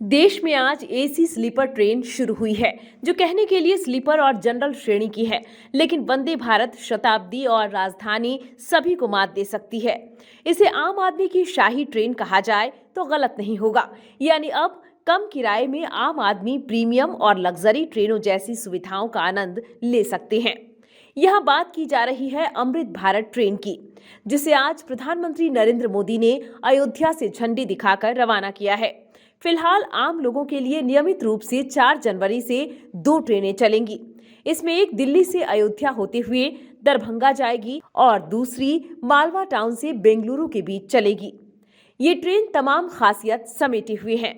देश में आज एसी स्लीपर ट्रेन शुरू हुई है, जो कहने के लिए स्लीपर और जनरल श्रेणी की है, लेकिन वंदे भारत, शताब्दी और राजधानी सभी को मात दे सकती है। इसे आम आदमी की शाही ट्रेन कहा जाए तो गलत नहीं होगा। यानी अब कम किराए में आम आदमी प्रीमियम और लग्जरी ट्रेनों जैसी सुविधाओं का आनंद ले सकते हैं। यहाँ बात की जा रही है अमृत भारत ट्रेन की, जिसे आज प्रधानमंत्री नरेंद्र मोदी ने अयोध्या से झंडी दिखाकर रवाना किया है। फिलहाल आम लोगों के लिए नियमित रूप से 4 जनवरी से 2 ट्रेनें चलेंगी। इसमें एक दिल्ली से अयोध्या होते हुए दरभंगा जाएगी और दूसरी मालवा टाउन से बेंगलुरु के बीच चलेगी। ये ट्रेन तमाम खासियत समेटे हुए हैं।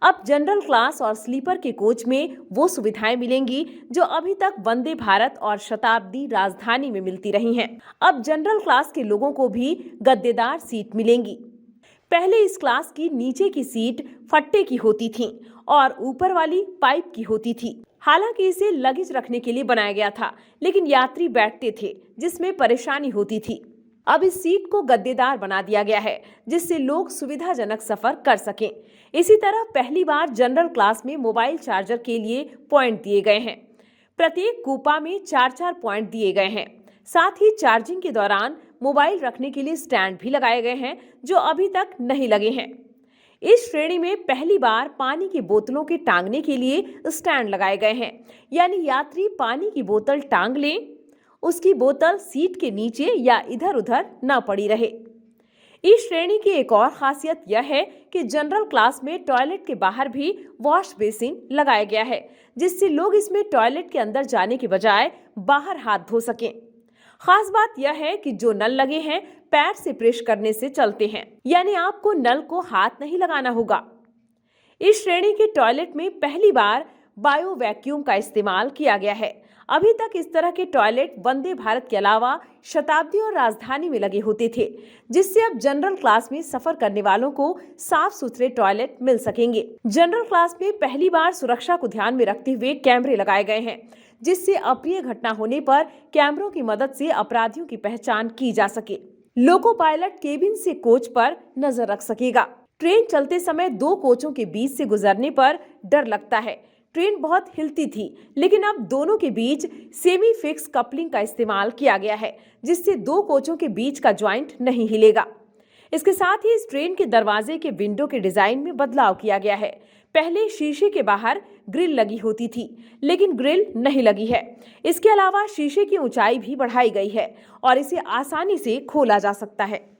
अब जनरल क्लास और स्लीपर के कोच में वो सुविधाएं मिलेंगी जो अभी तक वंदे भारत और शताब्दी राजधानी में मिलती रही हैं। अब जनरल क्लास के लोगों को भी गद्देदार सीट मिलेंगी। पहले इस क्लास की नीचे की सीट फट्टे की होती थी और ऊपर वाली पाइप की होती थी। हालांकि इसे लगेज रखने के लिए बनाया गया था, लेकिन यात्री बैठते थे, जिसमें परेशानी होती थी। अब इस सीट को गद्देदार बना दिया गया है, जिससे लोग सुविधाजनक सफर कर सकें। इसी तरह पहली बार जनरल क्लास में मोबाइल चार्जर के लिए पॉइंट दिए गए हैं। प्रत्येक कूपा में 4-4 पॉइंट दिए गए हैं। साथ ही चार्जिंग के दौरान मोबाइल रखने के लिए स्टैंड भी लगाए गए हैं, जो अभी तक नहीं लगे हैं। इस श्रेणी में पहली बार पानी की बोतलों के टांगने के लिए स्टैंड लगाए गए हैं, यानी यात्री पानी की बोतल टांग लें, उसकी बोतल सीट के नीचे या इधर-उधर न पड़ी रहे। इस श्रेणी की एक और खासियत यह है कि जनरल क्लास में टॉयलेट के बाहर भी वॉश बेसिन लगाया गया है, जिससे लोग इसमें टॉयलेट के अंदर जाने के बजाय बाहर हाथ धो सकें। खास बात यह है कि जो नल लगे हैं पैर से प्रेस करने से चलते हैं, यानी आपको नल को हाथ नहीं लगाना होगा। इस श्रेणी के टॉयलेट में पहली बार बायो वैक्यूम का इस्तेमाल किया गया है। अभी तक इस तरह के टॉयलेट वंदे भारत के अलावा शताब्दी और राजधानी में लगे होते थे, जिससे अब जनरल क्लास में सफर करने वालों को साफ सुथरे टॉयलेट मिल सकेंगे। जनरल क्लास में पहली बार सुरक्षा को ध्यान में रखते हुए कैमरे लगाए गए हैं, जिससे अप्रिय घटना होने पर कैमरों की मदद से अपराधियों की पहचान की जा सके। लोको पायलट केबिन से कोच पर नजर रख सकेगा। ट्रेन चलते समय 2 कोचों के बीच से गुजरने पर डर लगता है। ट्रेन बहुत हिलती थी, लेकिन अब दोनों के बीच सेमी फिक्स कपलिंग का इस्तेमाल किया गया है, जिससे 2 कोचों के बीच का ज्वाइंट नहीं हिलेगा। इसके साथ ही इस ट्रेन के दरवाजे के विंडो के डिजाइन में बदलाव किया गया है। पहले शीशे के बाहर ग्रिल लगी होती थी, लेकिन ग्रिल नहीं लगी है। इसके अलावा शीशे की ऊंचाई भी बढ़ाई गई है और इसे आसानी से खोला जा सकता है।